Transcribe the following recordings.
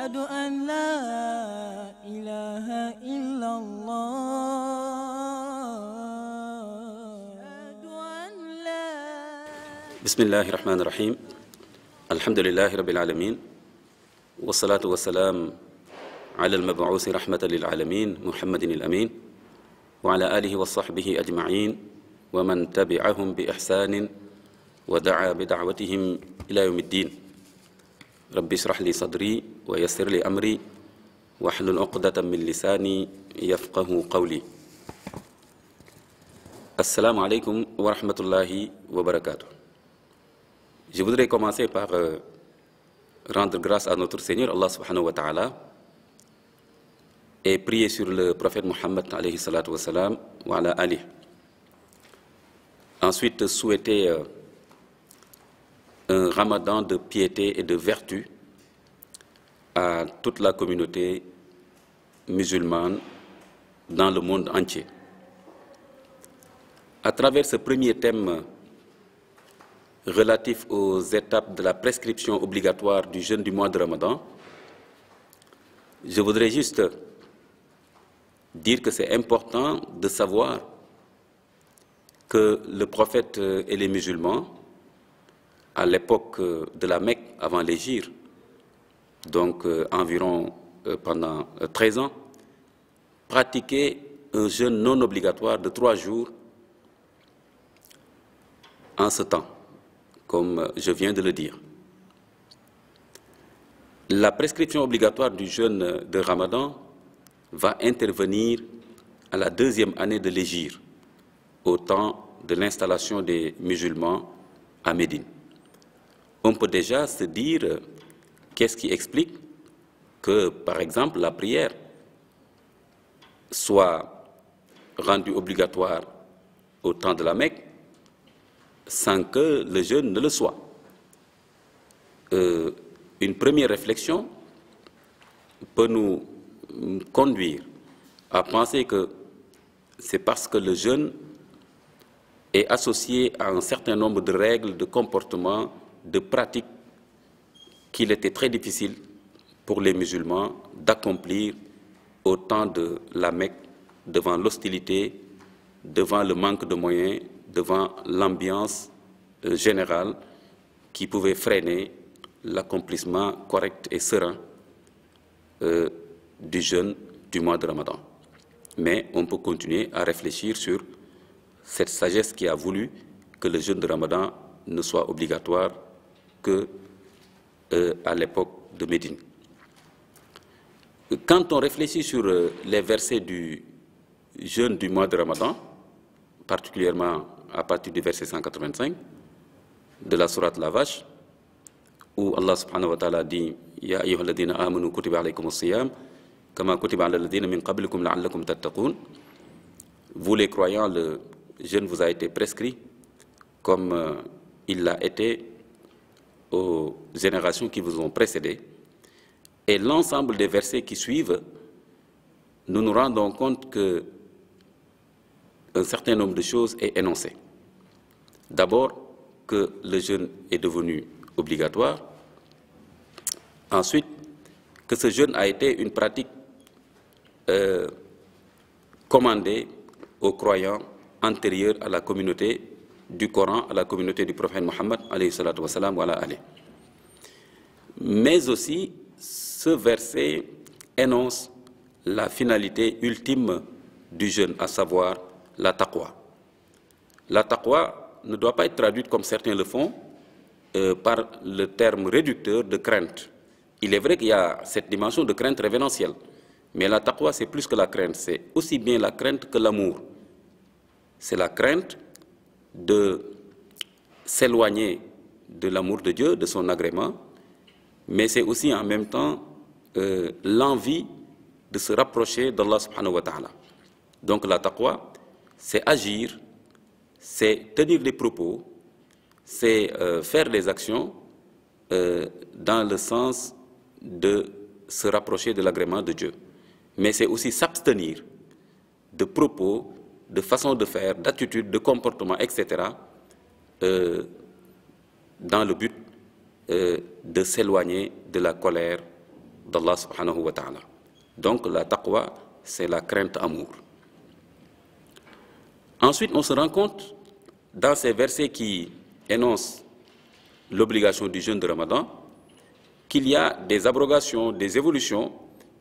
أشهد أن لا إله إلا الله أشهد أن لا بسم الله الرحمن الرحيم الحمد لله رب العالمين والصلاة والسلام على المبعوث رحمة للعالمين محمد الأمين وعلى آله وصحبه أجمعين ومن تبعهم بإحسان ودعا بدعوتهم إلى يوم الدين رب اشرح لي صدري ويسر لي أمري واحلل عقدة من لساني يفقه قولي. Assalamu alaikum wa rahmatullahi wa barakatuh. Je voudrais commencer par rendre grâce à notre Seigneur Allah subhanahu wa ta'ala et prier sur le prophète Mohammed alayhi salatu wa salam wa ala alihi. Ensuite, souhaiter un ramadan de piété et de vertu à toute la communauté musulmane dans le monde entier. À travers ce premier thème relatif aux étapes de la prescription obligatoire du jeûne du mois de Ramadan, je voudrais juste dire que c'est important de savoir que le prophète et les musulmans, à l'époque de la Mecque, avant l'Hégire, donc environ pendant 13 ans, pratiquaient un jeûne non obligatoire de 3 jours en ce temps, comme je viens de le dire. La prescription obligatoire du jeûne de Ramadan va intervenir à la 2e année de l'Hégire, au temps de l'installation des musulmans à Médine. On peut déjà se dire qu'est-ce qui explique que, par exemple, la prière soit rendue obligatoire au temps de la Mecque sans que le jeûne ne le soit. Une première réflexion peut nous conduire à penser que c'est parce que le jeûne est associé à un certain nombre de règles, de comportements, de pratiques qu'il était très difficile pour les musulmans d'accomplir au temps de la Mecque, devant l'hostilité, devant le manque de moyens, devant l'ambiance générale qui pouvait freiner l'accomplissement correct et serein du jeûne du mois de Ramadan. Mais on peut continuer à réfléchir sur cette sagesse qui a voulu que le jeûne de Ramadan ne soit obligatoire que à l'époque de Médine. Quand on réfléchit sur les versets du jeûne du mois de Ramadan, particulièrement à partir du verset 185 de la sourate La Vache, où Allah subhanahu wa ta'ala dit « Ya ayyuhalladhina amanu kutiba alaykum as-siyam, kama kutiba ala alladhina min qablikum la'allakum tattaqun » Vous les croyants, le jeûne vous a été prescrit comme il l'a été aux générations qui vous ont précédé. Et l'ensemble des versets qui suivent, nous nous rendons compte que un certain nombre de choses est énoncé. D'abord, que le jeûne est devenu obligatoire. Ensuite, que ce jeûne a été une pratique commandée aux croyants antérieurs à la communauté du Coran, à la communauté du prophète Mohammed, alayhi salatu wa salam, wa ala alihi. Mais aussi, ce verset énonce la finalité ultime du jeûne, à savoir la taqwa. La taqwa ne doit pas être traduite comme certains le font par le terme réducteur de crainte. Il est vrai qu'il y a cette dimension de crainte révérentielle, mais la taqwa c'est plus que la crainte, c'est aussi bien la crainte que l'amour. C'est la crainte de s'éloigner de l'amour de Dieu, de son agrément, mais c'est aussi en même temps l'envie de se rapprocher d'Allah subhanahu wa ta'ala. Donc la taqwa, c'est agir, c'est tenir des propos, c'est faire des actions dans le sens de se rapprocher de l'agrément de Dieu. Mais c'est aussi s'abstenir de propos, de façon de faire, d'attitude, de comportement, etc., dans le but de s'éloigner de la colère d'Allah subhanahu wa ta'ala. Donc la taqwa, c'est la crainte amour. Ensuite, on se rend compte, dans ces versets qui énoncent l'obligation du jeûne de Ramadan, qu'il y a des abrogations, des évolutions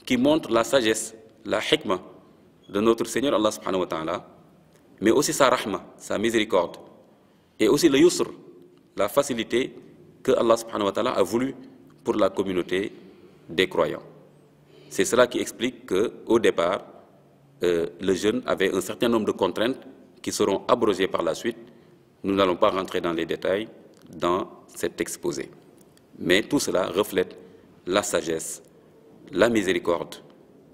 qui montrent la sagesse, la hikmah de notre Seigneur Allah subhanahu wa ta'ala, mais aussi sa rahma, sa miséricorde, et aussi le yusr, la facilité que Allah subhanahu wa ta'ala a voulu pour la communauté des croyants. C'est cela qui explique qu'au départ, le jeûne avait un certain nombre de contraintes qui seront abrogées par la suite. Nous n'allons pas rentrer dans les détails dans cet exposé. Mais tout cela reflète la sagesse, la miséricorde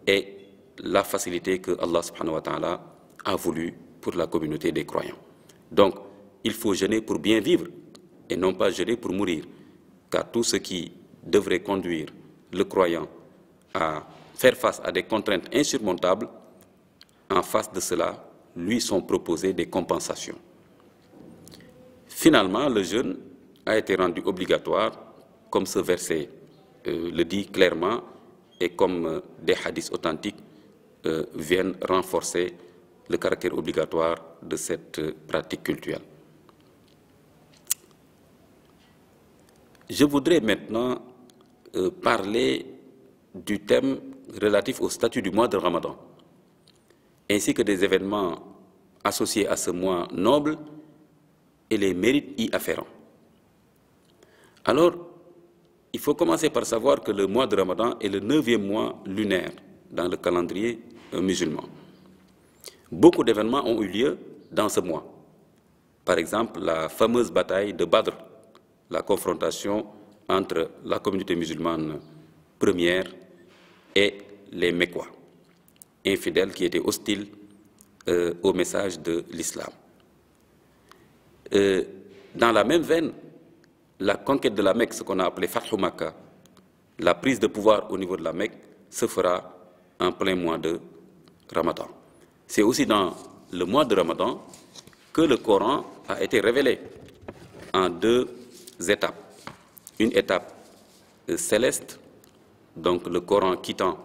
et la facilité que Allah subhanahu wa ta'ala a voulu pour la communauté des croyants. Donc, il faut jeûner pour bien vivre et non pas jeûner pour mourir, car tout ce qui devrait conduire le croyant à faire face à des contraintes insurmontables, en face de cela, lui sont proposées des compensations. Finalement, le jeûne a été rendu obligatoire, comme ce verset le dit clairement, et comme des hadiths authentiques viennent renforcer le caractère obligatoire de cette pratique cultuelle. Je voudrais maintenant parler du thème relatif au statut du mois de Ramadan, ainsi que des événements associés à ce mois noble et les mérites y afférents. Alors, il faut commencer par savoir que le mois de Ramadan est le 9e mois lunaire dans le calendrier musulman. Beaucoup d'événements ont eu lieu dans ce mois. Par exemple, la fameuse bataille de Badr, la confrontation entre la communauté musulmane première et les Mécois, infidèles qui étaient hostiles au message de l'islam. Dans la même veine, la conquête de la Mecque, ce qu'on a appelé Fathu Makkah, la prise de pouvoir au niveau de la Mecque, se fera en plein mois de Ramadan. C'est aussi dans le mois de Ramadan que le Coran a été révélé en 2 étapes. Une étape céleste, donc le Coran quittant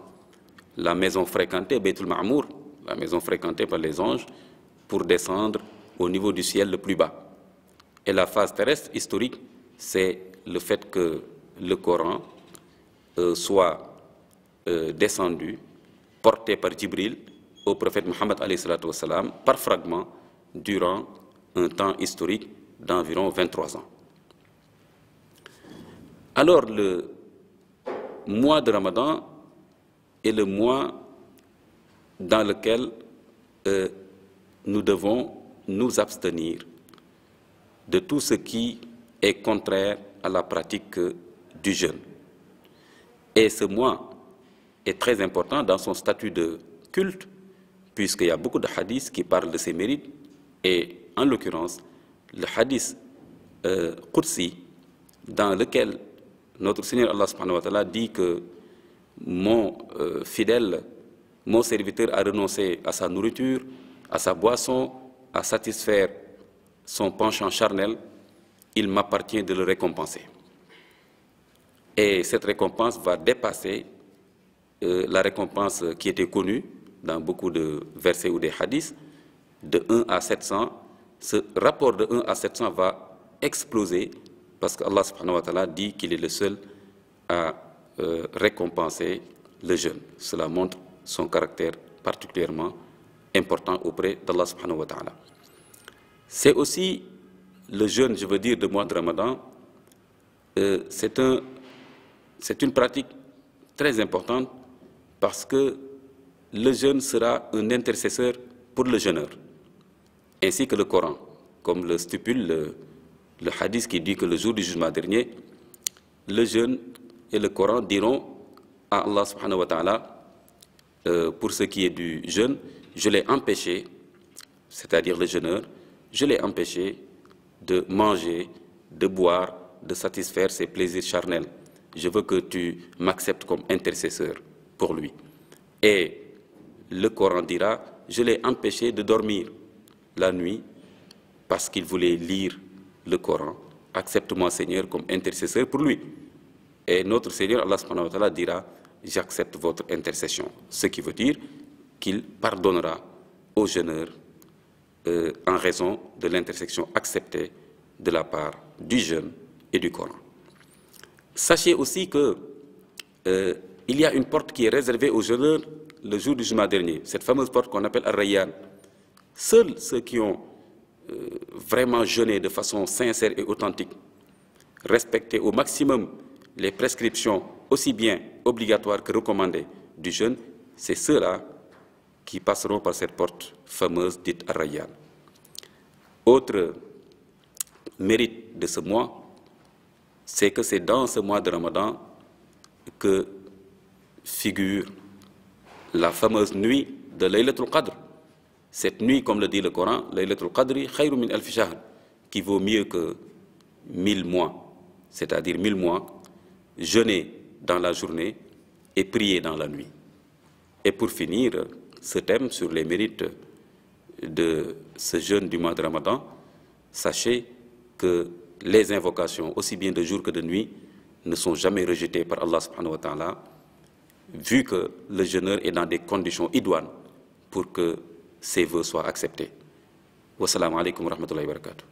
la maison fréquentée, Baytul Ma'mour, la maison fréquentée par les anges, pour descendre au niveau du ciel le plus bas. Et la phase terrestre historique, c'est le fait que le Coran soit descendu, porté par Djibril au prophète Mohammed par fragments durant un temps historique d'environ 23 ans. Alors, le mois de Ramadan est le mois dans lequel nous devons nous abstenir de tout ce qui est contraire à la pratique du jeûne. Et ce mois est très important dans son statut de culte, puisqu'il y a beaucoup de hadiths qui parlent de ses mérites, et en l'occurrence, le hadith Qudsi, dans lequel notre Seigneur Allah subhanahu wa ta'ala dit que mon fidèle, mon serviteur a renoncé à sa nourriture, à sa boisson, à satisfaire son penchant charnel, il m'appartient de le récompenser. Et cette récompense va dépasser la récompense qui était connue dans beaucoup de versets ou des hadiths, de 1 à 700. Ce rapport de 1 à 700 va exploser parce qu'Allah subhanahu wa ta'ala dit qu'il est le seul à récompenser le jeûne. Cela montre son caractère particulièrement important auprès d'Allah subhanahu wa ta'ala. C'est aussi le jeûne, je veux dire, de mois de Ramadan, c'est une pratique très importante parce que le jeûne sera un intercesseur pour le jeûneur, ainsi que le Coran, comme le stipule le hadith qui dit que le jour du jugement dernier, le jeûne et le Coran diront à Allah subhanahu wa ta'ala, pour ce qui est du jeûne, je l'ai empêché, c'est-à-dire le jeûneur, je l'ai empêché de manger, de boire, de satisfaire ses plaisirs charnels. Je veux que tu m'acceptes comme intercesseur pour lui. Et le Coran dira, je l'ai empêché de dormir la nuit parce qu'il voulait lire le Coran. Accepte-moi, Seigneur, comme intercesseur pour lui. Et notre Seigneur, Allah subhanahu wa ta'ala, dira, j'accepte votre intercession. Ce qui veut dire qu'il pardonnera au jeûneur en raison de l'intercession acceptée de la part du jeûne et du Coran. Sachez aussi que il y a une porte qui est réservée aux jeûneurs le jour du Juma dernier, cette fameuse porte qu'on appelle Ar-Rayyan. Seuls ceux qui ont vraiment jeûné de façon sincère et authentique, respecté au maximum les prescriptions aussi bien obligatoires que recommandées du jeûne, c'est ceux-là qui passeront par cette porte fameuse dite Ar-Rayyan. Autre mérite de ce mois, c'est que c'est dans ce mois de Ramadan que figure la fameuse nuit de Laylatul Qadr. Cette nuit, comme le dit le Coran, Laylatul Qadri khayru min alfi shahr, qui vaut mieux que 1000 mois, c'est-à-dire 1000 mois, jeûner dans la journée et prier dans la nuit. Et pour finir, ce thème sur les mérites de ce jeûne du mois de Ramadan, sachez que les invocations, aussi bien de jour que de nuit, ne sont jamais rejetées par Allah subhanahu wa ta'ala, vu que le jeûneur est dans des conditions idoines pour que ses vœux soient acceptés. Wassalamu alaikum wa rahmatullahi wa barakatuh.